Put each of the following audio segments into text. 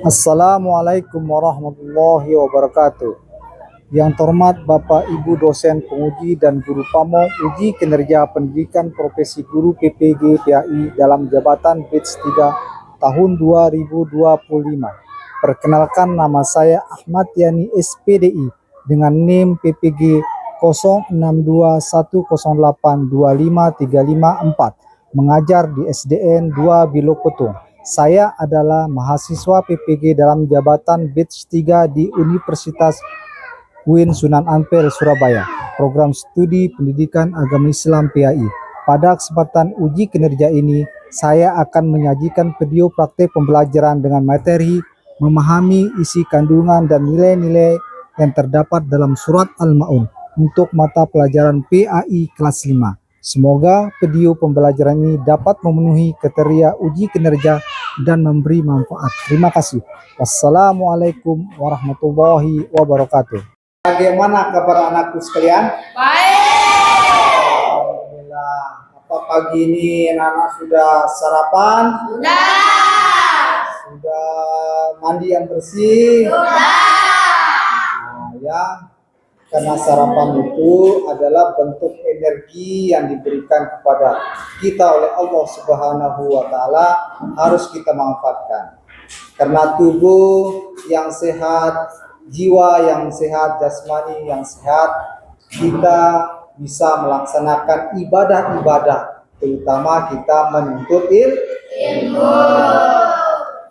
Assalamualaikum warahmatullahi wabarakatuh. Yang terhormat Bapak Ibu dosen penguji dan guru pamong uji kinerja pendidikan profesi guru PPG PAI dalam jabatan batch 3 tahun 2025. Perkenalkan, nama saya Ahmad Yani SPDI dengan NIM PPG 0621082534, mengajar di SDN 2 Bilokutung. Saya adalah mahasiswa PPG dalam jabatan batch 3 di Universitas UIN Sunan Ampel, Surabaya, program studi pendidikan agama Islam PAI. Pada kesempatan uji kinerja ini, saya akan menyajikan video praktek pembelajaran dengan materi memahami isi kandungan dan nilai-nilai yang terdapat dalam surat Al-Ma'un untuk mata pelajaran PAI kelas 5. Semoga video pembelajaran ini dapat memenuhi kriteria uji kinerja dan memberi manfaat. Terima kasih. Wassalamualaikum warahmatullahi wabarakatuh. Bagaimana kabar anakku sekalian? Baik. Alhamdulillah. Apa pagi ini anak-anak sudah sarapan? Sudah mandi yang bersih? Nah, ya. Karena sarapan itu adalah bentuk energi yang diberikan kepada kita oleh Allah Subhanahu wa Ta'ala, harus kita manfaatkan. Karena tubuh yang sehat, jiwa yang sehat, jasmani yang sehat, kita bisa melaksanakan ibadah-ibadah, terutama kita menuntut ilmu.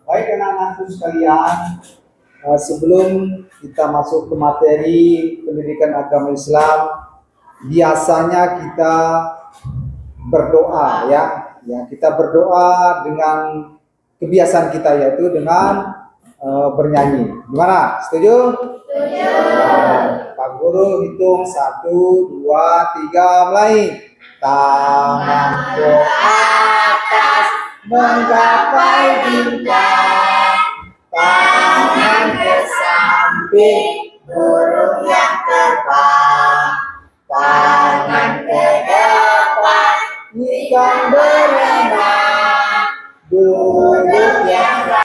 Baik anak-anakku sekalian, sebelum kita masuk ke materi pendidikan agama Islam, biasanya kita berdoa ya. Kita berdoa dengan kebiasaan kita, yaitu dengan bernyanyi. Gimana? Setuju? Setuju. Pak Guru hitung 1, 2, 3, mulai. Tangan ke atas menggapai bintang, tangan ke samping burung yang terbang, tangan ke depan ikan berenang, duduk yang ya.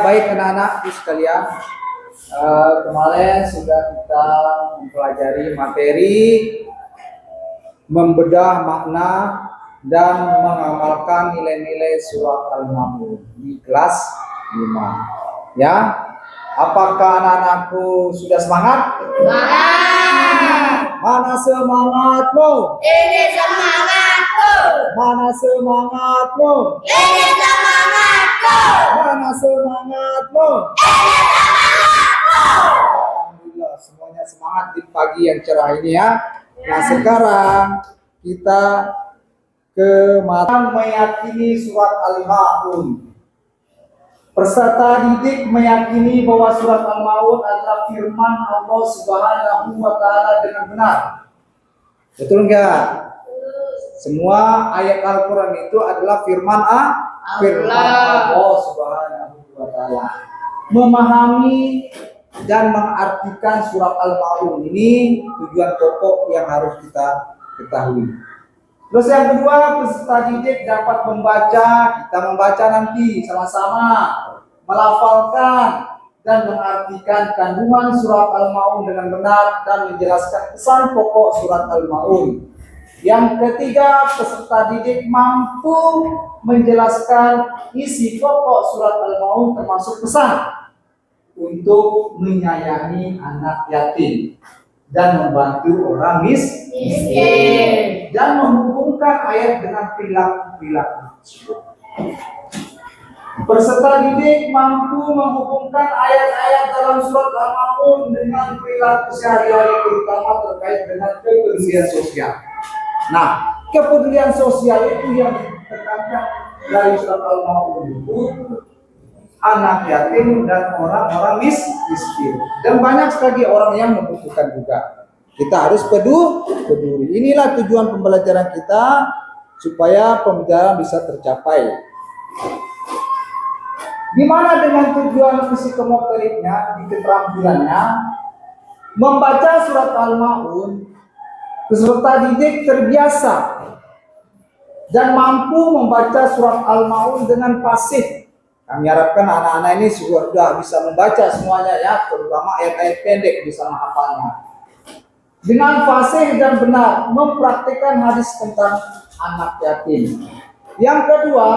Baik anak-anak sekalian, kemarin sudah kita mempelajari materi membedah makna dan mengamalkan nilai-nilai surat Al-Ma'un di kelas 5. Ya, apakah anak-anakku sudah semangat? Semangat. Mana semangatmu? Ini semangatku. Mana semangatmu? Ini semangatku. Mana semangatmu? Ini semangatku. Alhamdulillah, semuanya semangat di pagi yang cerah ini ya. Nah, sekarang kita ke mata meyakini surat Al-Ma'un. Peserta didik meyakini bahwa surat Al-Ma'un adalah firman Allah Subhanahu wa Ta'ala dengan benar. Betul enggak? Semua ayat Al-Quran itu adalah firman Allah Subhanahu wa Ta'ala. Memahami dan mengartikan surat Al-Ma'un ini tujuan pokok yang harus kita ketahui. Terus yang kedua, peserta didik dapat membaca, kita membaca nanti sama-sama, melafalkan dan mengartikan kandungan surat Al-Ma'un dengan benar dan menjelaskan pesan pokok surat Al-Ma'un. Yang ketiga, peserta didik mampu menjelaskan isi pokok surat Al-Ma'un termasuk pesan untuk menyayangi anak yatim dan membantu orang miskin dan menghubungkan ayat dengan perilaku. Peserta didik mampu menghubungkan ayat-ayat dalam surat Al-Ma'un dengan perilaku sehari-hari, terutama terkait dengan kepedulian sosial. Nah, kepedulian sosial itu yang ditekankan dari surat Al-Ma'un itu anak yatim dan orang-orang miskin. Dan banyak sekali orang yang membutuhkan juga. Kita harus peduli. Inilah tujuan pembelajaran kita supaya pembelajaran bisa tercapai. Gimana dengan tujuan psikomotoriknya, di keterampilannya? Membaca surat Al-Ma'un, peserta didik terbiasa dan mampu membaca surat Al-Ma'un dengan fasih. Kami harapkan anak-anak ini sudah bisa membaca semuanya ya, terutama ayat-ayat pendek bisa menghafalnya. Dengan fasih dan benar mempraktikkan hadis tentang anak yatim. Yang kedua,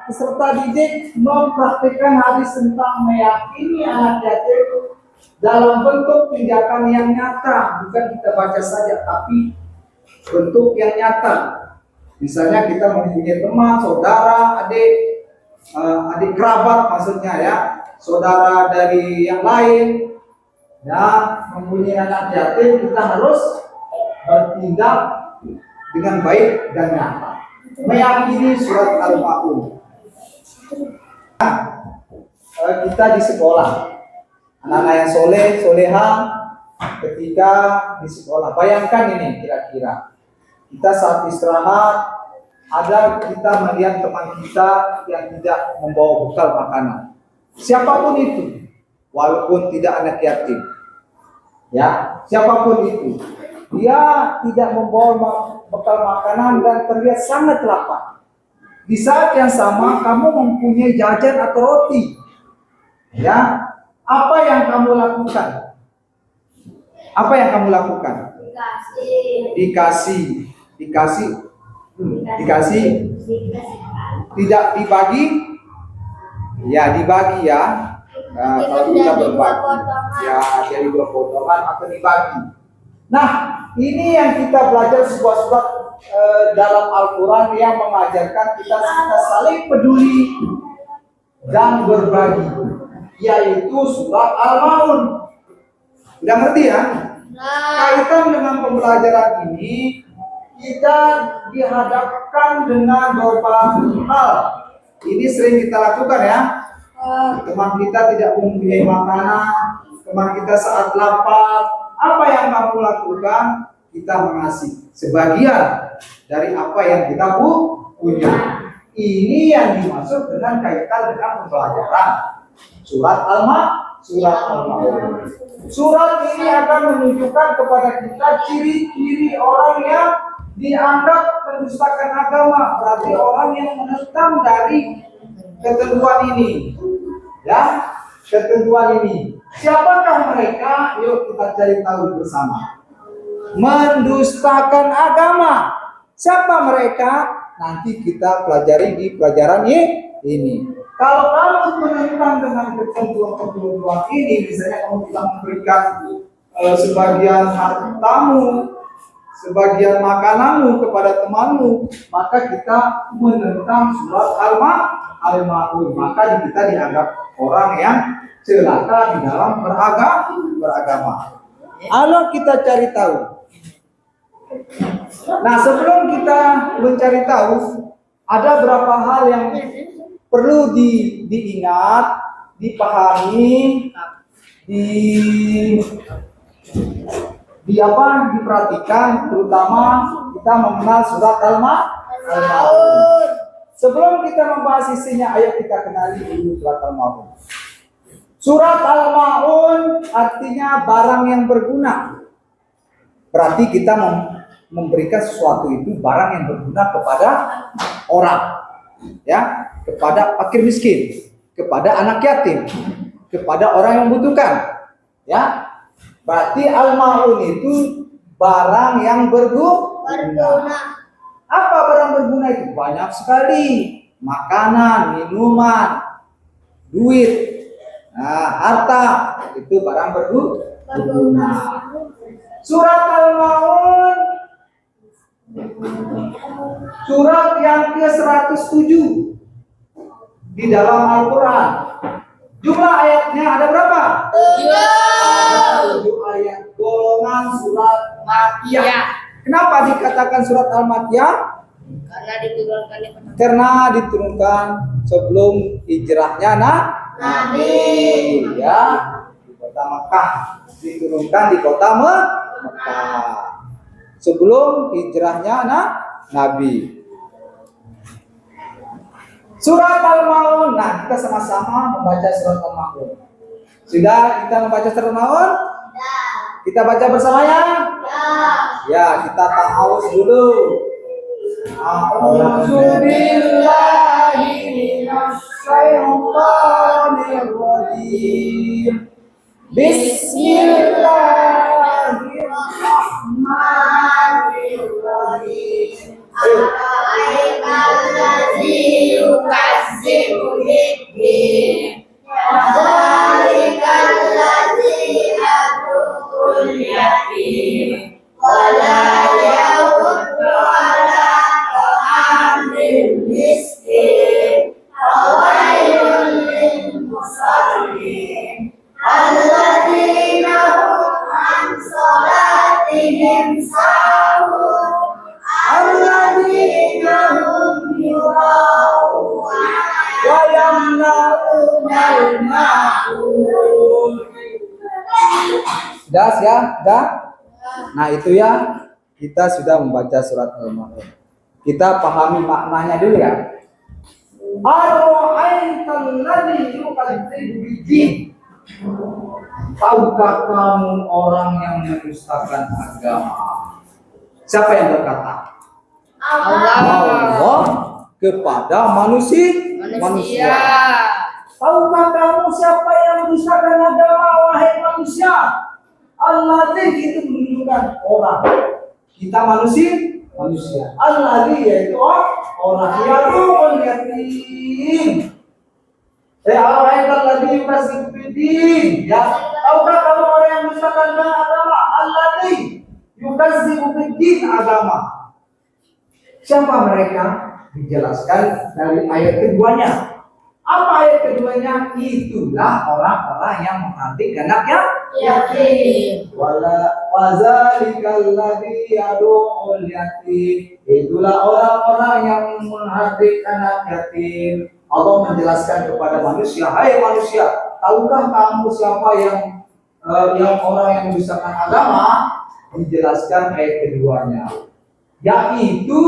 peserta didik mempraktikkan hadis tentang meyakini anak yatim dalam bentuk tindakan yang nyata, bukan kita baca saja, tapi bentuk yang nyata. Misalnya kita mempunyai teman, saudara, adik kerabat maksudnya ya, saudara dari yang lain, ya mempunyai anak yatim, kita harus bertindak dengan baik dan nyata. Meyakini surat Al-Ma'un. Kita di sekolah, anak-anak yang soleha ketika di sekolah. Bayangkan ini kira-kira kita saat istirahat ada kita melihat teman kita yang tidak membawa bekal makanan. Siapapun itu, walaupun tidak anak yatim, ya siapapun itu, dia tidak membawa bekal makanan dan terlihat sangat lapar. Di saat yang sama kamu mempunyai jajan atau roti, ya apa yang kamu lakukan? Apa yang kamu lakukan? Dikasih. Tidak dibagi? Ya dibagi ya. Nah, kalau kita berbagi, ya jadi dua potongan atau dibagi. Nah, ini yang kita belajar sebuah surat dalam Al-Quran yang mengajarkan kita saling peduli dan berbagi, yaitu surat Al-Ma'un. Udah ngerti ya? Kaitan dengan pembelajaran ini, kita dihadapkan dengan beberapa hal. Ini sering kita lakukan ya. Teman kita tidak mempunyai makanan, teman kita saat lapar, apa yang kamu lakukan? Kita mengasihi sebagian dari apa yang kita punya. Ini yang dimaksud dengan kaitan dengan pembelajaran surat Al-Ma'un. Surat ini akan menunjukkan kepada kita ciri-ciri orang yang dianggap mendustakan agama, berarti orang yang menentang dari ketentuan ini. Ya, ketentuan ini. Siapakah mereka? Yuk kita cari tahu bersama. Mendustakan agama. Siapa mereka? Nanti kita pelajari di pelajaran ini. Kalau kamu menentang dengan ketentuan ini, misalnya kamu tidak memberikan sebagian hartamu, sebagian makananmu kepada temanmu, maka kita menentang surat Al-Ma'un. Maka kita dianggap orang yang celaka di dalam beragama. Ayo kita cari tahu. Nah, sebelum kita mencari tahu, ada beberapa hal yang perlu diingat, diperhatikan, terutama kita mengenal surat Al-Maun. Sebelum kita membahas isinya, ayo kita kenali dulu surat Al-Maun. Surat Al-Maun artinya barang yang berguna. Berarti kita memberikan sesuatu itu barang yang berguna kepada orang, ya, kepada fakir miskin, kepada anak yatim, kepada orang yang membutuhkan, ya. Berarti Al-Maun itu barang yang berguna. Apa barang berguna itu? Banyak sekali. Makanan, minuman, duit, harta, itu barang berguna. Surat Al-Maun, surat yang ke-107 di dalam Al-Quran. Jumlah ayatnya ada berapa? 7 ayat. Golongan surat Makkiyah. Kenapa dikatakan surat Al-Makkiyah? Karena diturunkan sebelum hijrahnya Nabi, ya, di kota Mekah. Diturunkan di kota Mekah sebelum hijrahnya Nabi. Surat Al-Maun. Nah, kita sama-sama membaca surat Al-Maun. Sudah kita membaca surat Al-Maun? Kita baca bersamanya? Ya, kita ta'awuz dulu. A'udzu billahi minasy syaithanir rajim. Bismillahirrahmanirrahim. Allazi yukazzibu bid-din. Dzalikal ladzi yad'ul yatim. Wala yahuddu ala ta'amil miskin. Fawailun lil musallin. Alladzina hum an salatihim sahun. Alladzina hum yura'un Wa yamna'unal ma'un. Das ya, dah. Nah itu ya, kita sudah membaca surat Al-Maun. Kita pahami maknanya dulu ya. Ar-ra'aital ladzi yukadzibu bid-din. Tahukah kamu orang yang mendustakan agama? Siapa yang berkata? Allah kepada manusia. Tahukah kamu siapa yang mendustakan agama, wahai manusia? Alladzi itu menunjukkan orang. Kita manusia. Alladzi yaitu orang yang yatim. Alladzi yukazzibu bid-din. Ya, tahukah kamu orang yang mendustakan agama? Alladzi yukazzibu bid-din, agama. Siapa mereka? Dijelaskan dari ayat keduanya. Apa ayat keduanya? Itulah orang-orang yang menghardik anaknya yatim. Wazalikal ladzi yad'ul yatim. Itulah orang-orang yang menghardik anak yatim. Allah menjelaskan kepada manusia, hai manusia, tahukah kamu siapa yang orang yang mendustakan agama? Dijelaskan ayat keduanya, yaitu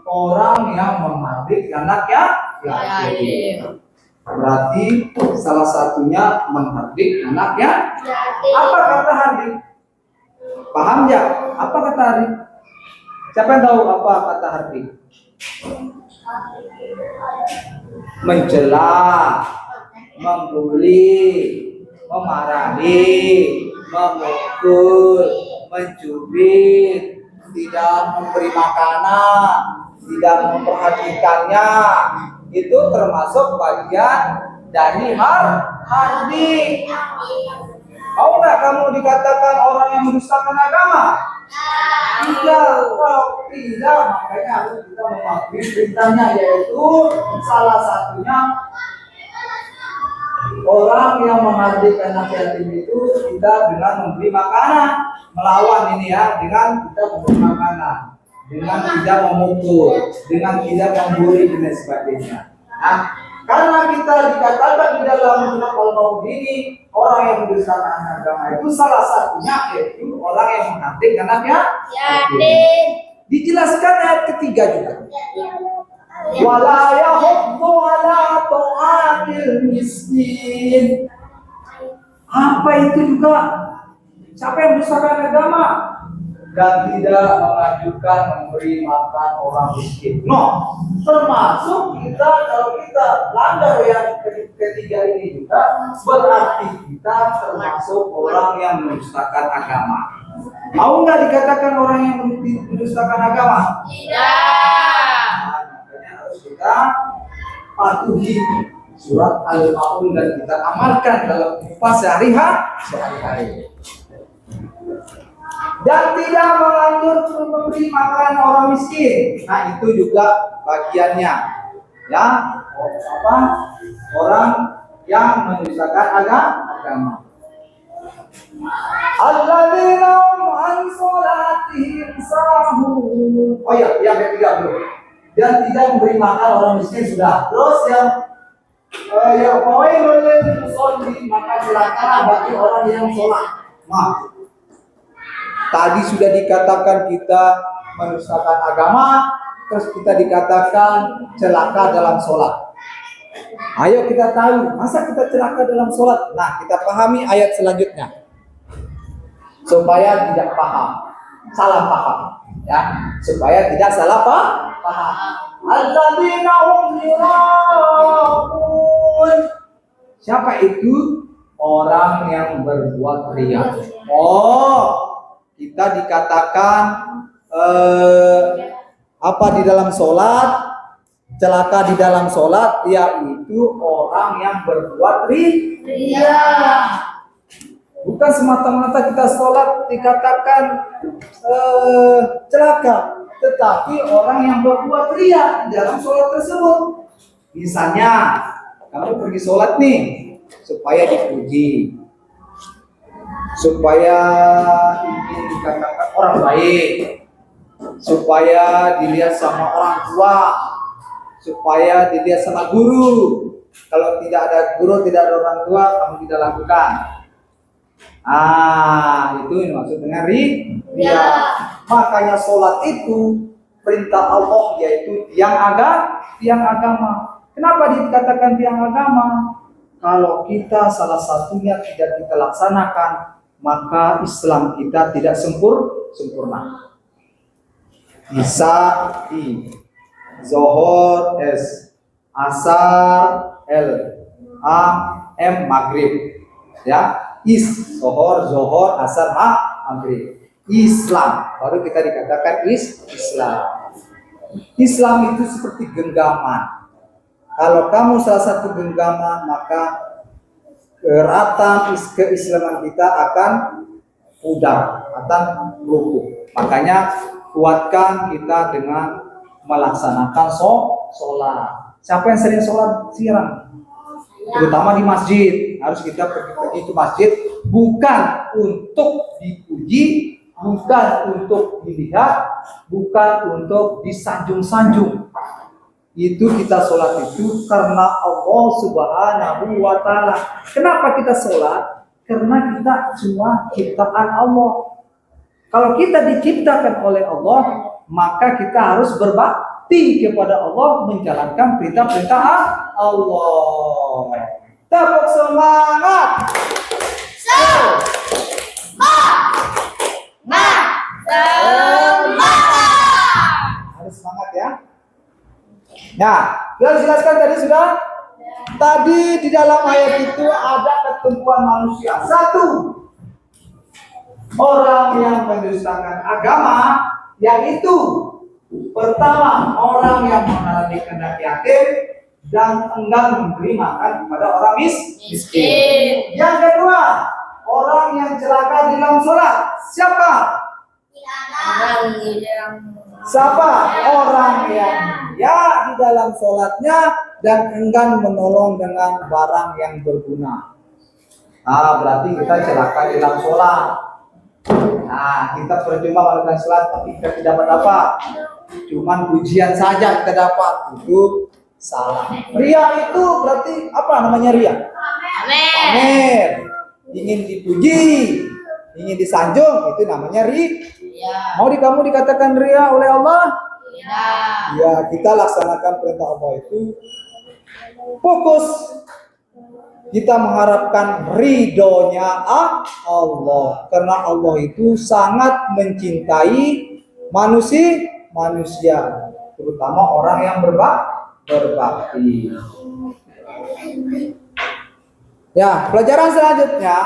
orang yang menghardik anaknya yatim. Berarti salah satunya menghardik anaknya. Apa kata hardik? Paham ya? Apa kata hardik? Siapa yang tahu apa kata hardik? Mencela, membuli, memarahi, memukul, mencubit, tidak memberi makanan, tidak memperhatikannya, itu termasuk bagian dari hardik. Mau nggak kamu dikatakan orang yang mendustakan agama? Tidak, kalau tidak makanya harus kita mematuhi perintahnya, yaitu salah satunya orang yang menghardik anak yatim itu kita dengan memberi makanan, melawan ini ya, dengan kita memberi makanan, dengan tidak memukul, dengan tidak membuli dan sebagainya. Nah, Karena kita dikatakan di dalam surat Al-Maun ini orang yang mendustakan agama itu salah satunya yaitu orang yang menghanting anaknya yatim. Dijelaskan ayat ketiga juga. Wala yahuddu ala ta'atil miskin. Apa itu juga? Siapa yang mendustakan agama dan tidak mengajukan memberi makan orang miskin? No, termasuk kita kalau kita langgar yang ketiga ini juga berarti kita termasuk orang yang mendustakan agama. Mau nggak dikatakan orang yang mendustakan agama? Tidak. Nah, makanya harus kita patuhi surat Al-Maun dan kita amalkan dalam kehidupan sehari-hari. Dan tidak menganjurkan memberi makan orang miskin. Nah, itu juga bagiannya. Ya, orang yang mendustakan agama. Alladzina hum an sholatihim sahun. Oh ya, yang ketiga dulu. Dan tidak memberi makan orang miskin sudah. Terus yang fawailul lil musallin, maka celaka bagi orang yang sholat. Tadi sudah dikatakan kita mendustakan agama, terus kita dikatakan celaka dalam sholat. Ayo kita tahu, masa kita celaka dalam sholat? Nah, kita pahami ayat selanjutnya supaya tidak salah paham, ya, supaya tidak salah paham. Alladzina hum yura'un. Siapa itu? Orang yang berbuat riya. Kita dikatakan apa di dalam sholat, celaka di dalam sholat, yaitu orang yang berbuat riya. Bukan semata-mata kita sholat dikatakan celaka, tetapi orang yang berbuat riya di dalam sholat tersebut. Misalnya, kamu pergi sholat nih supaya dipuji, supaya ingin dikatakan orang baik, supaya dilihat sama orang tua, supaya dilihat sama guru. Kalau tidak ada guru, tidak ada orang tua, kamu tidak lakukan. Itu yang maksud dengan riya. Makanya sholat itu perintah Allah, yaitu tiang agama. Kenapa dikatakan tiang agama? Kalau kita salah satunya tidak kita laksanakan, maka Islam kita tidak sempurna. Isya I, Zohor S, Asar L, M Maghrib, ya. Zohor, Asar, Maghrib. Islam, baru kita dikatakan Islam. Islam itu seperti genggaman. Kalau kamu salah satu genggaman, maka keratan keislaman kita akan pudar, akan runtuh. Makanya kuatkan kita dengan melaksanakan sholat. Siapa yang sering sholat siang? Terutama di masjid. Harus kita pergi ke masjid bukan untuk dipuji, bukan untuk dilihat, bukan untuk disanjung-sanjung. Itu kita sholat itu karena Allah Subhanahu wa Ta'ala. Kenapa kita sholat? Karena kita cuma ciptaan Allah. Kalau kita diciptakan oleh Allah, maka kita harus berbakti kepada Allah, menjalankan perintah-perintah Allah. Tepuk semangat. Harus semangat ya. Nah, kita jelaskan tadi sudah. Tadi di dalam ayat itu ada ketentuan manusia. Satu, orang yang mendustakan agama, yaitu pertama, orang yang menghalangi kehendak yatim dan enggan memberi makan kepada orang miskin. Yang kedua, orang yang celaka di dalam sholat. Siapa? Orang yang di dalam sholatnya dan enggan menolong dengan barang yang berguna. Berarti kita celaka di dalam sholat. Kita percuma melakukan sholat tapi kita tidak dapat. Cuman pujian saja kita dapat. Itu Salah. Ria itu berarti apa namanya ria? Amin. Pamer. Ingin dipuji, ingin disanjung, itu namanya Ya. Mau kamu dikatakan ria oleh Allah? Tidak. Ya, kita laksanakan perintah Allah itu fokus. Kita mengharapkan ridhonya Allah. Karena Allah itu sangat mencintai manusia, terutama orang yang berbakti. Ya, pelajaran selanjutnya.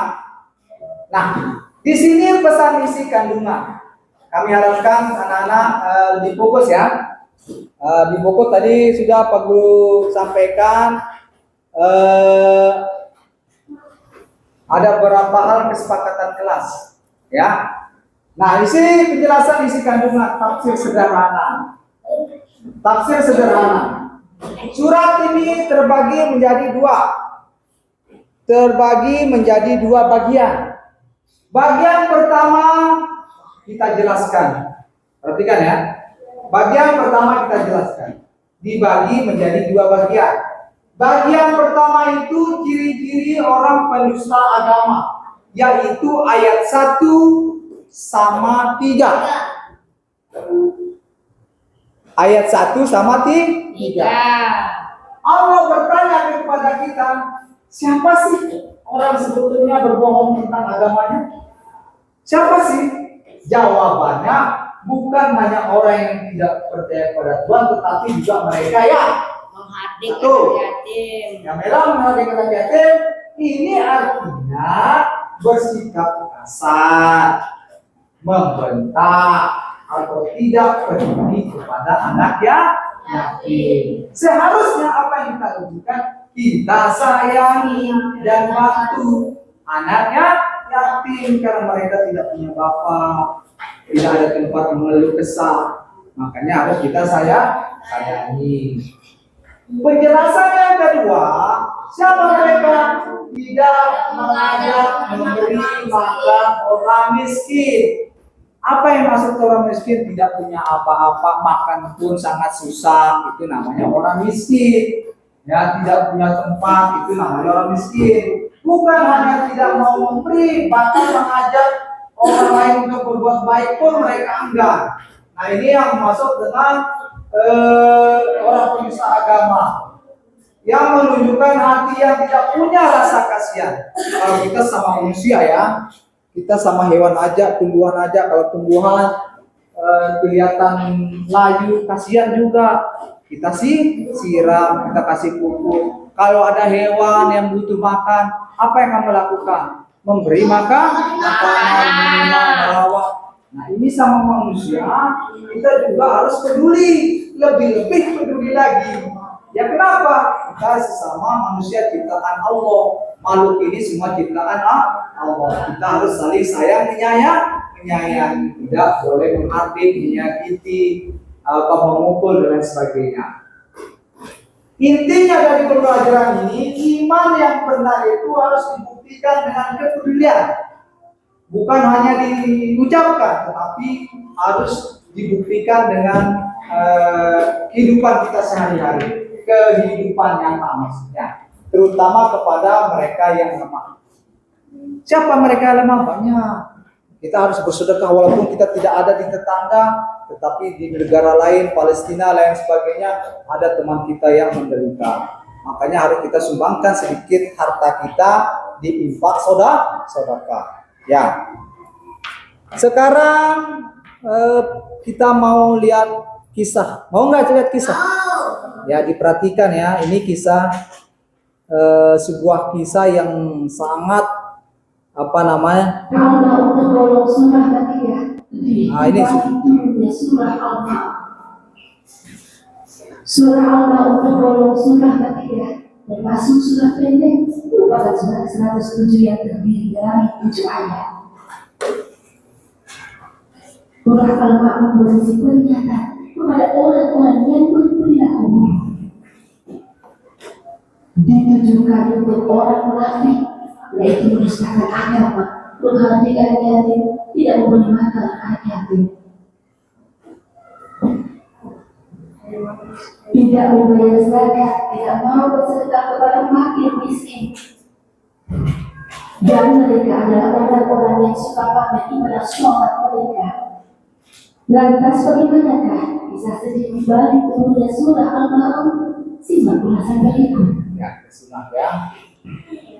Nah, di sini pesan isi kandungan. Kami harapkan anak-anak lebih fokus ya. Di fokus tadi sudah Pak Guru sampaikan ada beberapa hal kesepakatan kelas, ya. Nah, isi penjelasan isi kandungan tafsir sederhana. Tafsir sederhana. Surat ini terbagi menjadi dua bagian. Bagian pertama kita jelaskan. Perhatikan ya. Bagian pertama kita jelaskan. Dibagi menjadi dua bagian. Bagian pertama itu ciri-ciri orang pendusta agama, yaitu ayat 1 sama 3. Ayat 1 sama 3. Allah bertanya kepada kita, siapa sih orang sebetulnya berbohong tentang agamanya? Siapa sih? Jawabannya bukan hanya orang yang tidak percaya pada Tuhan, tetapi juga mereka yang Menghadik Betul. yatim. yang memang menghadirkan anak yatim. Ini artinya bersikap kasar, membentak, atau tidak peduli kepada anak yatim. Seharusnya apa yang kita lakukan? Kita sayangi dan bantu anaknya yatim karena mereka tidak punya bapak, tidak ada tempat mengeluh kesah. Makanya harus kita sayangi. Penjelasan yang kedua, siapa mereka? Tidak mengajak memberi makan orang miskin. Apa yang maksud orang miskin? Tidak punya apa-apa, makan pun sangat susah, itu namanya orang miskin. Ya, tidak punya tempat, itu namanya orang miskin. Bukan hanya tidak mau memberi, bahkan mengajak orang lain untuk berbuat baik pun mereka enggak. Nah, ini yang masuk dengan orang penista agama yang menunjukkan hati yang tidak punya rasa kasihan. Kalau kita sama manusia ya, kita sama hewan aja, tumbuhan aja. Kalau tumbuhan kelihatan layu, kasihan juga. Kita siram, kita kasih pupuk. Kalau ada hewan yang butuh makan, apa yang kamu lakukan? Memberi makan, makanan, minuman, merawat. Nah, ini sama manusia, kita juga harus peduli, lebih peduli lagi. Ya kenapa? Kita sesama manusia ciptaan Allah. Makhluk ini semua ciptaan Allah. Kita harus saling sayang, menyayangi. Tidak boleh menghardik, menyakiti, memukul dan sebagainya. Intinya dari pembelajaran ini, iman yang benar itu harus dibuktikan dengan kepedulian. Bukan hanya diucapkan, tetapi harus dibuktikan dengan kehidupan kita sehari-hari, kehidupan nyata maksudnya, terutama kepada mereka yang lemah. Siapa mereka yang lemah? Banyak. Kita harus bersedekah walaupun kita tidak ada di tetangga, tetapi di negara lain, Palestina, lain sebagainya, ada teman kita yang menderita. Makanya harus kita sumbangkan sedikit harta kita di infak sedekah. Ya. Sekarang kita mau lihat kisah. Mau nggak lihat kisah? Ya, diperhatikan ya. Ini kisah sebuah kisah yang sangat apa namanya? Nah, ini surah Allah. Surah Allah untuk golong surah ketiga, termasuk surah pendek merupakan surah 107 yang terdiri dari 7 ayat. Surah Al-Ma'un berisi peringatan kepada orang-orang yang berperilaku buruk. Ditujukan untuk orang munafik, yaitu mendustakan agama, menghardikan yatim, tidak memberi makan anak yatim. tidak membayar zakat, tidak mau bersedekah kepada fakir miskin. Dan mereka adalah orang-orang yang suka pamer ibadah sholat mereka. Lantas bagaimanakah bisa sedih di balik turunnya surah Al-Ma'un? Simak ulasan berikut. Ya, sunnah ya.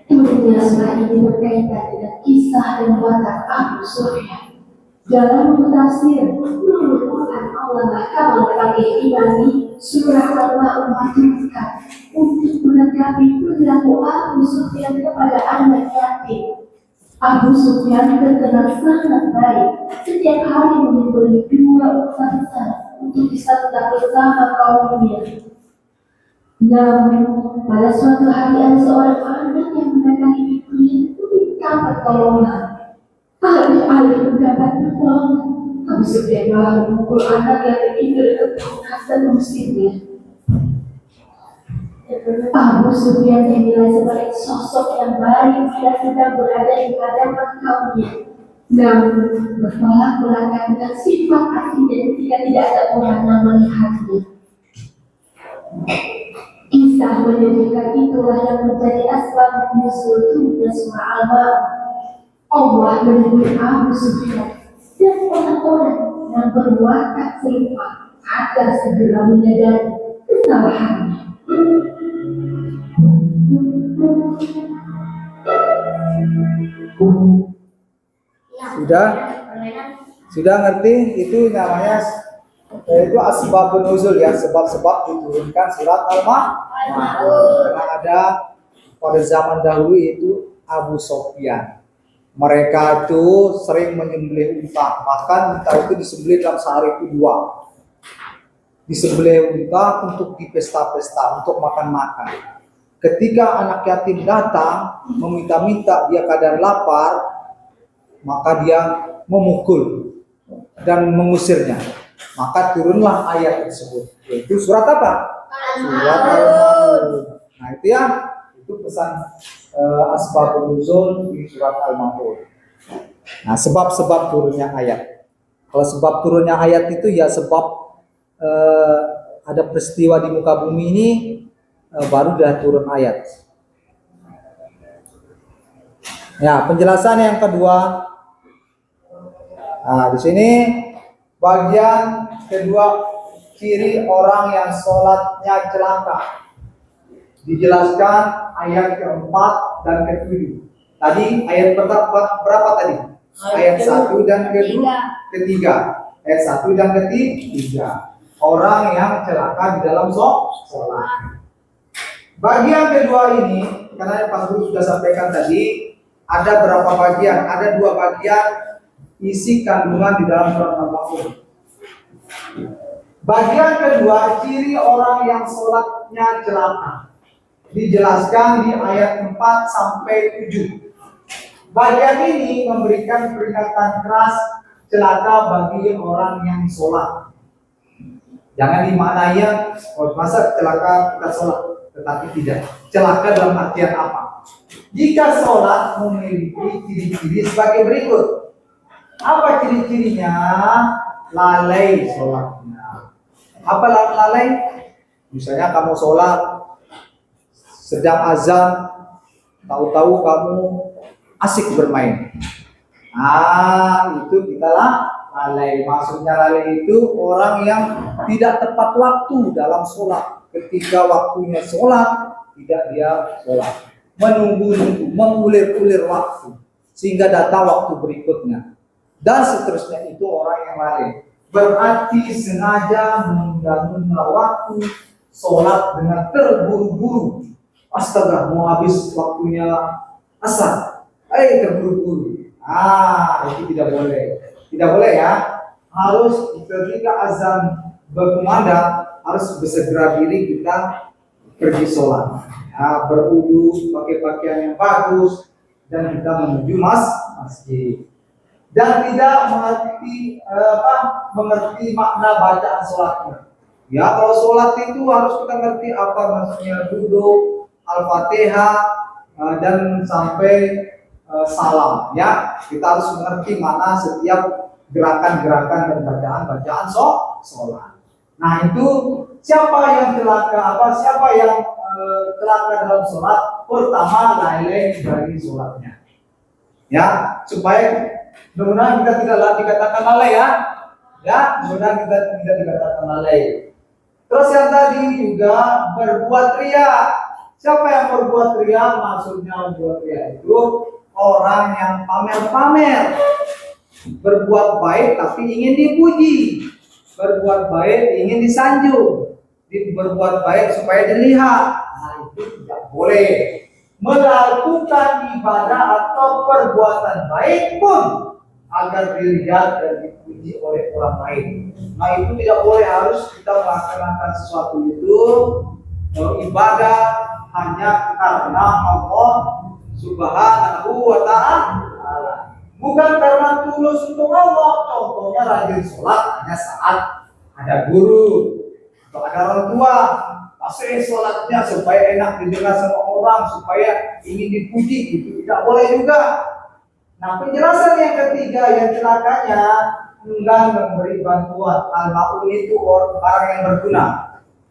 Turunnya surah ini berkaitan dengan kisah dan watak Abu Sufyan. Dalam buku tafsir, menurut Quran Allah kamal bagi imani surah Al-Ma'un diturunkan untuk melengkapi perilaku Abu Sufyan kepada anak yatim. Abu Sufyan terkenal sangat baik. Setiap hari membeli 2 unta besar untuk disantap bersama kaumnya. Namun, pada suatu hari ada seorang anak yang mendatangi ibunya untuk minta pertolongan. Alih-alih mendapat pertolongan, Abu Sufyan malah memukul anak yang itu dengan tongkat dan mengusirnya. Abu Sufyan dinilai sebagai sosok yang baik bila sedang berada di hadapan kaumnya. Namun, bertolak belakang dengan sifat aslinya ketika tidak ada orang yang melihatnya. Kisah menyedihkan itulah yang menjadi asbab nuzul turunnya surah Al-Ma'un. Allah menyebut Abu Sufyan dan orang-orang yang berwatak serupa agar segera menyadari kesalahannya. Sudah ngerti itu namanya itu asbabun nuzul ya, sebab-sebab diturunkan surat Al-Ma'un. Karena ada pada zaman dahulu itu Abu Sufyan. Mereka itu sering menyembelih unta, bahkan unta itu disembelih dalam sehari itu 2. Disembelih unta untuk di pesta-pesta, untuk makan-makan. Ketika anak yatim datang meminta-minta, dia keadaan lapar, maka dia memukul dan mengusirnya. Maka turunlah ayat tersebut, yaitu surat apa? Surat Al-Ma'un. Nah itu ya, itu pesan asbabun nuzul di surat Al-Ma'un. Nah sebab-sebab turunnya ayat. Kalau sebab turunnya ayat itu ya sebab ada peristiwa di muka bumi ini, baru dah turun ayat. Ya, penjelasan yang kedua. Nah, di sini bagian kedua, ciri orang yang sholatnya celaka. Dijelaskan ayat keempat dan ketujuh. Tadi ayat berapa tadi? Ayat 1 dan ketiga. Ayat 1 dan ketiga. Orang yang celaka di dalam sholat. Bagian kedua ini, karena Pak Guru sudah sampaikan tadi, ada berapa bagian? Ada 2 bagian isi kandungan di dalam surat Al-Ma'un. Bagian kedua, ciri orang yang sholatnya celaka. Dijelaskan di ayat 4 sampai 7. Bagian ini memberikan peringatan keras celaka bagi orang yang sholat. Jangan dimaknai masa celaka kita sholat, tetapi tidak. Celaka dalam artian apa? Jika sholat memiliki ciri-ciri sebagai berikut. Apa ciri-cirinya? Lalai sholatnya. Apa lalai? Misalnya kamu sholat, sedang azan, tahu-tahu kamu asik bermain. Nah, itu kita lalai. Maksudnya lalai itu orang yang tidak tepat waktu dalam sholat. Ketika waktunya sholat, tidak dia sholat. Menunggu-nunggu, mengulir-ulir waktu. Sehingga datang waktu berikutnya. Dan seterusnya itu orang yang lalai. Berarti sengaja menunda waktu sholat dengan terburu-buru. Astaga, mau habis waktunya asar. Terburu-buru. Itu tidak boleh. Tidak boleh ya. Harus ketika azan berkumandang, harus bersegera diri kita pergi sholat. Berwudu, pakai pakaian yang bagus, dan kita menuju masjid. Dan tidak mengerti makna bacaan sholatnya. Ya, kalau sholat itu harus kita ngerti apa maksudnya duduk, Al-Fatihah, dan sampai salam. Ya, kita harus mengerti mana setiap gerakan-gerakan dan bacaan sholat. Nah, itu Siapa yang celaka? Siapa yang celaka dalam sholat? Pertama, lalai dari sholatnya. Ya, supaya mudah-mudahan kita tidak dikatakan lalai ya. Ya, mudah-mudahan kita tidak dikatakan lalai. Terus yang tadi juga berbuat ria. Siapa yang berbuat ria? Maksudnya berbuat ria itu orang yang pamer-pamer. Berbuat baik tapi ingin dipuji. Berbuat baik ingin disanjung. Berbuat baik supaya dilihat. Nah, itu tidak boleh. Melakukan ibadah atau perbuatan baik pun agar dilihat dan dipuji oleh orang lain. Nah, itu tidak boleh. Harus kita melaksanakan sesuatu itu ibadah hanya karena Allah Subhanahu wa ta'ala, bukan karena tulus untuk Allah. Contohnya rajin sholat hanya saat ada guru atau ada orang tua. Pasti sholatnya supaya enak didengar sama orang, supaya ingin dipuji, itu tidak boleh juga. Nah, penjelasan yang ketiga yang celakanya enggan memberi bantuan. Al-ma'un itu barang yang berguna.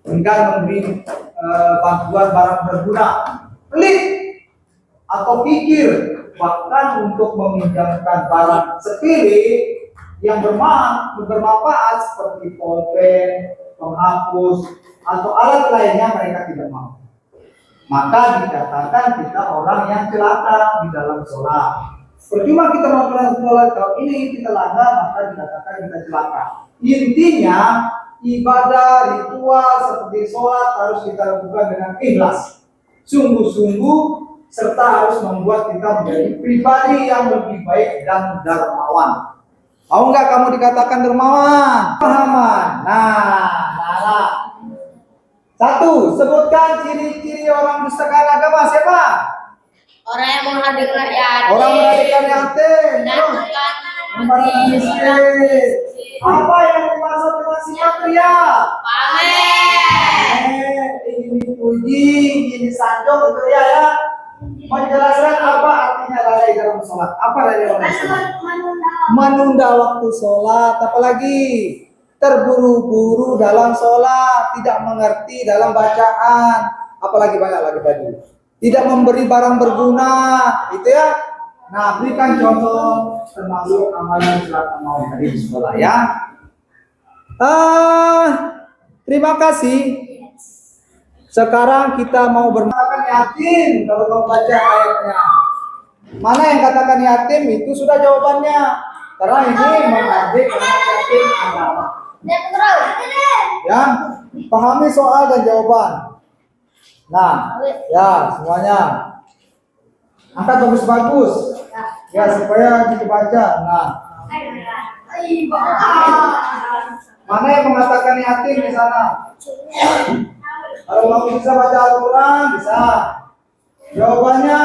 Enggan memberi bantuan barang berguna. Pelit atau pikir, bahkan untuk meminjamkan barang sepele yang bermanfaat seperti pulpen, penghapus, atau alat lainnya mereka tidak mau. Maka dikatakan kita orang yang celaka di dalam sholat. Percuma kita melakukan sholat, kalau ini kita langgar, maka dikatakan kita celaka. Intinya ibadah ritual seperti sholat harus kita lakukan dengan ikhlas, sungguh-sungguh, serta harus membuat kita menjadi pribadi yang lebih baik dan dermawan. Mau nggak kamu dikatakan dermawan? Pahaman. Nah. Satu, sebutkan ciri-ciri orang dustakan agama. Siapa? Orang yang menghadirkan yatim. Orang menghadirkan yatim. Membantu miskin. Apa yang dimaksud dengan sifat ria? Pamer. Ingin dipuji, ingin disanjung, itu ria ya. Menjelaskan apa artinya lalai dalam sholat. Apa lalai dalam sholat? Menunda waktu sholat. Apalagi terburu-buru dalam sholat, tidak mengerti dalam bacaan, apalagi banyak lagi tadi. Tidak memberi barang berguna, itu ya. Nah, berikan contoh termasuk amalan sholat mau tadi di sekolah ya. Terima kasih. Sekarang kita mau bermakan yatim. Kalau kamu baca ayatnya, mana yang katakan yatim itu sudah jawabannya. Karena ini menghadik anak yatim agama. Ya, pahami soal dan jawaban. Nah, ya semuanya angkat bagus-bagus. Ya supaya dibaca. Nah, mana yang mengatakan yatim di sana? Kalau kamu bisa baca Al-Quran, bisa. Jawabannya,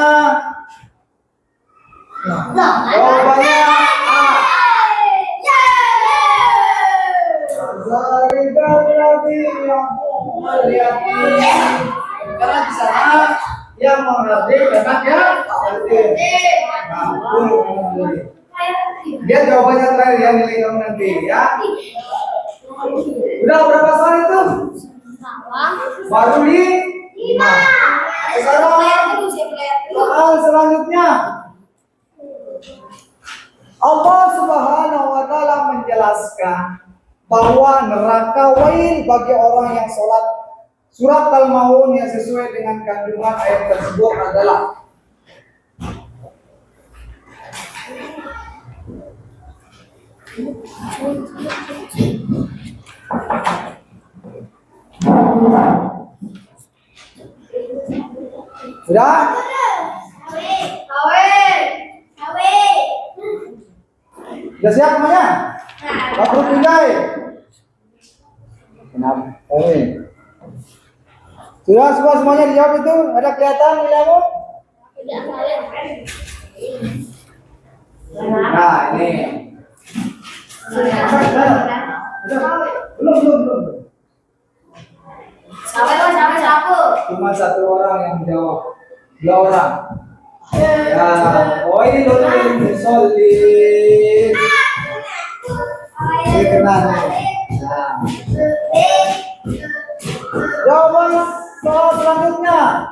jawabannya karena di sana yang menghadir anak ya yatim. Dia jawabannya terakhir ya, nilai kamu nanti ya. Udah berapa soal itu? Baru di 5. Sekarang soal selanjutnya. Allah Subhanahu wa ta'ala menjelaskan bahwa neraka wail bagi orang yang sholat. Surat Al-Maun yang sesuai dengan kandungan ayat tersebut adalah sudah? Sudah siap semuanya? Pak Guru Pinjai. Kenapa? Sudah semuanya dijawab itu? Ada kelihatan nilaimu? Nah ini. Belum. Cuma satu orang yang menjawab. 2 orang. Ya, wailul lil musallin. Ini kenal nih. Nah. Jawaban soal selanjutnya.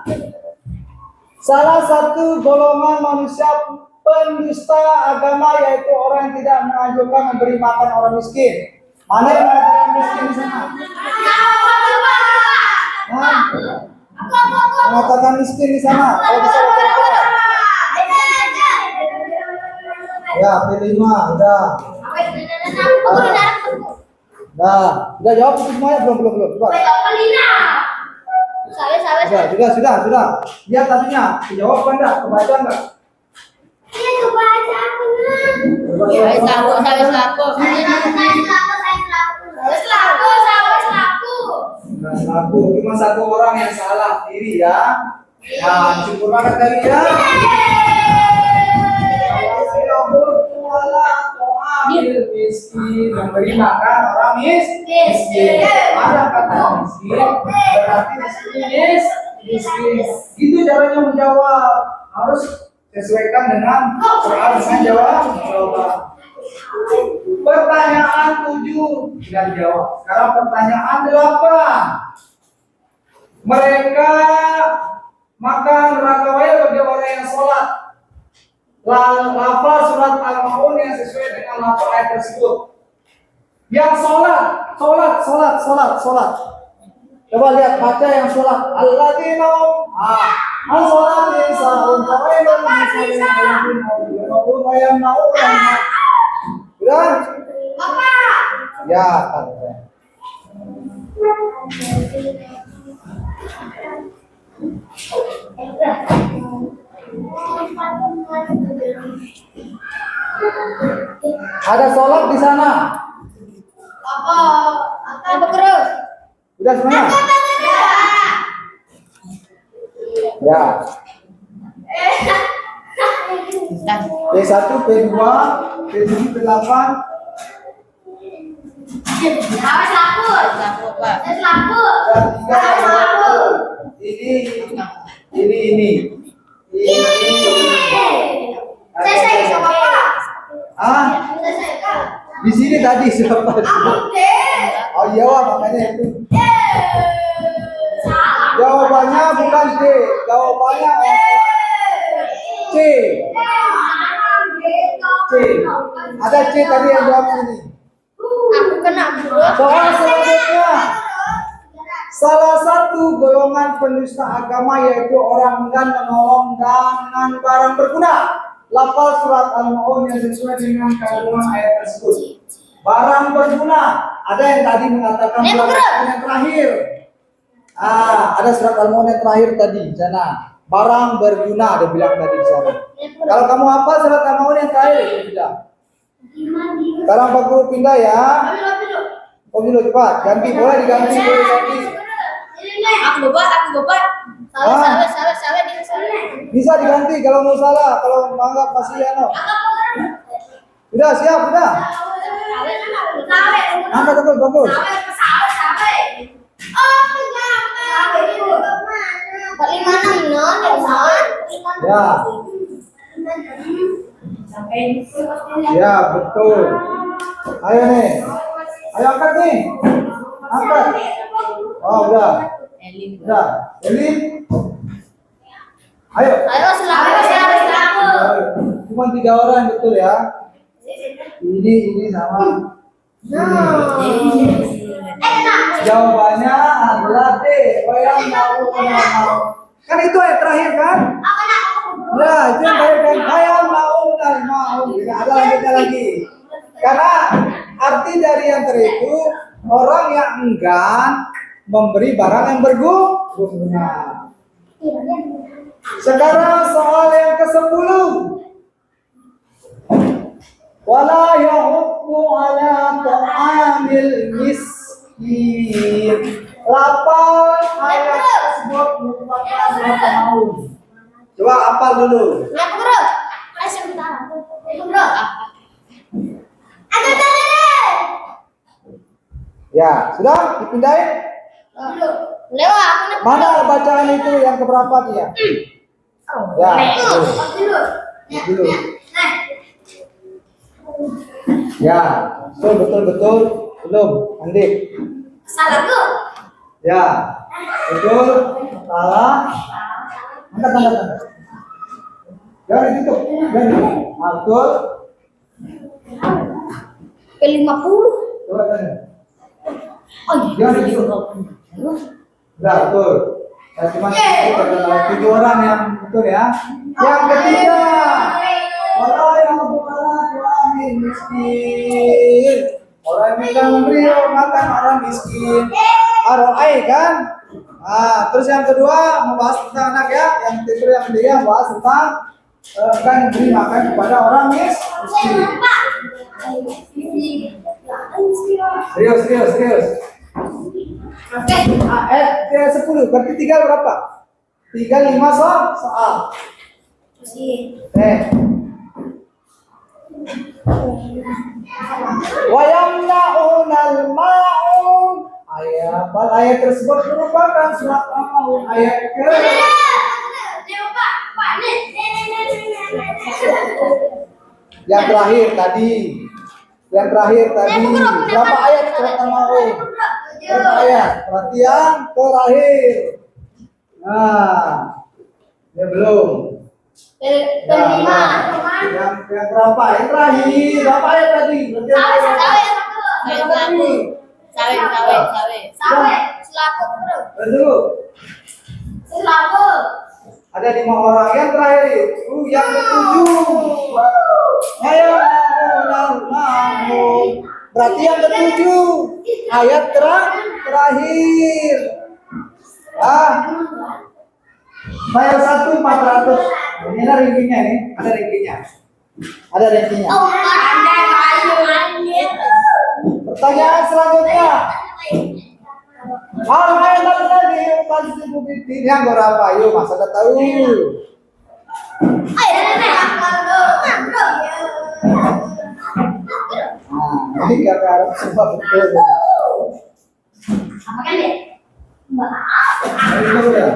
Salah satu golongan manusia pendusta agama yaitu orang yang tidak menganjurkan memberi makan orang miskin. Mana yang mengatakan miskin di sana? Nah, mengatakan miskin di sana. Kalau bisa baca. Ya, P5 udah. Udah jawab itu semuanya belum. Coba. Sudah. Lihat tadinya, jawab enggak? Kebaca enggak? Selaku. Cuma satu orang yang salah diri ya. Nah, sempurnakan tadi ya. Miskin, memberi makan orang miskin. Ada kata miskin, berarti miskin. Itu caranya menjawab. Harus sesuaikan dengan soal dengan jawaban. Pertanyaan 7 tidak dijawab. Sekarang pertanyaan 8. Mereka makan rakawaya bagi orang yang sholat. Lafal surat Al-Maun yang sesuai dengan lafal ayat tersebut. Yang sholat. Coba lihat baca yang sholat. Alladzina an sholatin sahun qa'imun udah? Ya, ada sholat di sana. Apa terus? Udah semuanya? Ya. P1, P2, P7, P8. Ini. Di sini tadi siapa? Oh iya, makanya itu. Jawabannya bukan D, jawabannya C. Ada C tadi yang jawab sini. Aku kena bro. Soal selanjutnya. Salah satu golongan pendusta agama yaitu orang enggan menolong dengan barang berguna. Lafal surat Al-Maun yang sesuai dengan kandungan ayat tersebut. Barang berguna. Ada yang tadi mengatakan surat yang terakhir. Ada surat Al-Maun yang terakhir tadi di sana. Barang berguna, dia bilang tadi di sana. Kalau kamu hafal surat Al-Maun yang terakhir, dia bilang. Sekarang Pak Guru pindah ya. Oh dulu cepat, ganti, boleh diganti. Aku buat. Salah dia salah. Bisa diganti kalau mau salah, kalau menganggap masih ya no. Udah siap, udah. Angkat terus, bagus. Ya. Ya, betul. Ayo nih. Ayo angkat nih. Angkat. Oh, udah. Udah. Elin. Ayo. Selaku. Cuma 3 orang betul ya. Ini sama. Jawabannya adalah D. Yang mau. Kan itu yang terakhir kan? Ya, itu yang terakhir kan. Ayam mau. Tidak ada lanjutnya lagi. Karena arti dari yang itu orang yang enggan memberi barang yang berguna. Sekarang soal yang ke-10. Wala yahuddu ala ta'amil miskin. Lafal ayat tersebut merupakan Al-Maun. Coba hafal dulu. Ya, sudah dipindahin? Mana bacaan itu yang keberapa dia? Ya, dulu. Ya, betul. Belum, Andi. Salah tuh. Ya. Betul. Salah. Angkat. Jangan ditutup. Nah, betul. Ke-50. Coba tanya. Oh iya. Jangan ditutup. Nah, betul. Ya, cuma ada 7 orang yang betul ya. Yang ketiga, orang yang menolak orang miskin. Orang yang minta memberi makan orang miskin. Aroai kan? Nah, terus yang kedua membahas tentang anak ya. Yang ketiga membahas tentang kan memberi makan kepada orang miskin. Serius. Oke. 10 berarti tinggal berapa? Tinggal 5 soal. Wayamna'unal ma'un. Ayat tersebut merupakan surat Al-Maun ayat ke yang terakhir tadi. Berapa ayat surat Al-Maun? Berapa ayat? Perhatian terakhir. Nah, ya belum. Kelima. Yang berapa? Yang terakhir. Berapa ayat tadi? Sawe. Selaku, bro. Dulu. Selaku. Ada 5 orang yang terakhir itu yang ke-7. Ayo berarti yang ke-7 ayat terakhir. Bayar 1 400. Ini ada rankingnya nih, ada rankingnya. Pertanyaan selanjutnya. Ayat tadi pasti bukti yang berapa? Yuk, masa udah tahu. Ini kakak harap semua betul.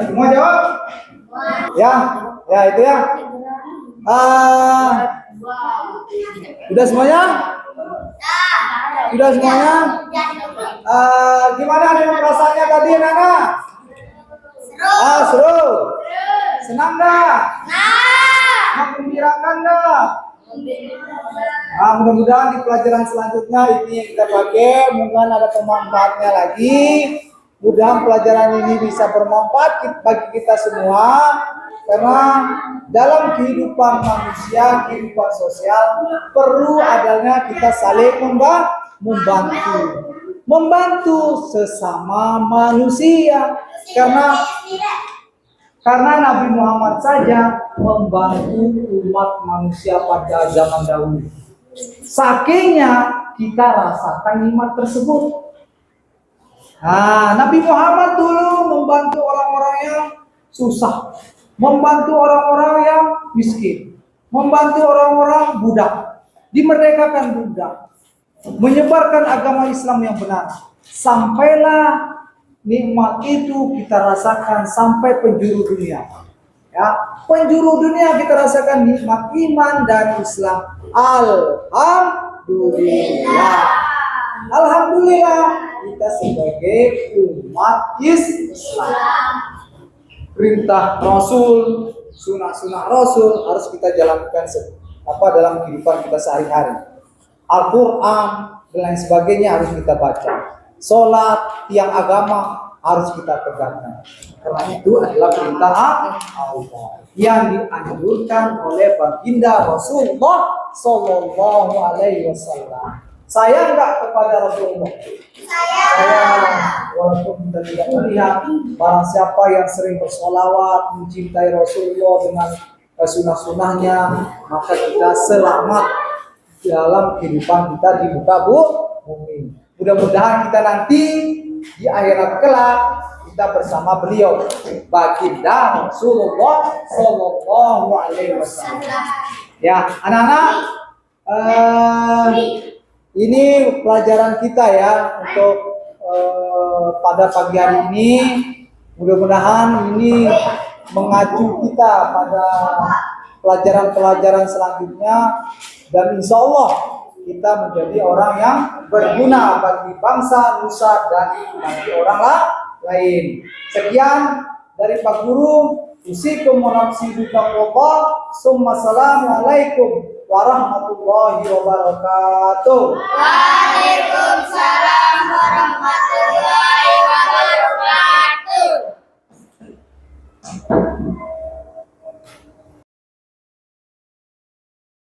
Semua jawab? Ya itu ya. Sudah semuanya? Gimana dengan perasaannya tadi, Nana? Seru. Senang dah? Menggembirakan dah? Mudah-mudahan di pelajaran selanjutnya ini yang kita pakai, mungkin ada pemanfaatnya lagi. Mudah-mudahan pelajaran ini bisa bermanfaat bagi kita semua, karena dalam kehidupan manusia, kehidupan sosial perlu adanya kita saling membantu sesama manusia, karena Nabi Muhammad saja membantu umat manusia pada zaman dahulu. Sakingnya kita rasakan nikmat tersebut. Nabi Muhammad dulu membantu orang-orang yang susah, membantu orang-orang yang miskin, membantu orang-orang budak, dimerdekakan budak, menyebarkan agama Islam yang benar. Sampailah nikmat itu kita rasakan sampai penjuru dunia. Ya, penjuru dunia kita rasakan nikmat iman dan Islam. Alhamdulillah kita sebagai umat Islam. Perintah Rasul, sunnah Rasul harus kita jalankan dalam kehidupan kita sehari-hari. Al-Quran dan lain sebagainya harus kita baca. Sholat, tiang agama harus kita tegakkan. Karena itu adalah perintah Allah yang dianjurkan oleh baginda Rasulullah Sallallahu Alaihi Wasallam. Saya enggak kepada Rasulullah. Saya walaupun kita tidak melihat, barang siapa yang sering bersolawat, mencintai Rasulullah dengan sunnah-sunnahnya, maka kita selamat dalam kehidupan kita di muka bumi. Mudah-mudahan kita nanti di akhirat kelak kita bersama beliau, baginda Rasulullah Sallallahu Alaihi Wasallam. Ya, anak-anak, ini pelajaran kita ya untuk pada pagi hari ini. Mudah-mudahan ini mengacu kita pada pelajaran-pelajaran selanjutnya, dan insya Allah kita menjadi orang yang berguna bagi bangsa, nusa, dan bagi orang lain. Sekian dari Pak Guru. Usikum wa nafsi bitaqwallah. Assalamualaikum warahmatullahi wabarakatuh. Waalaikumsalam warahmatullahi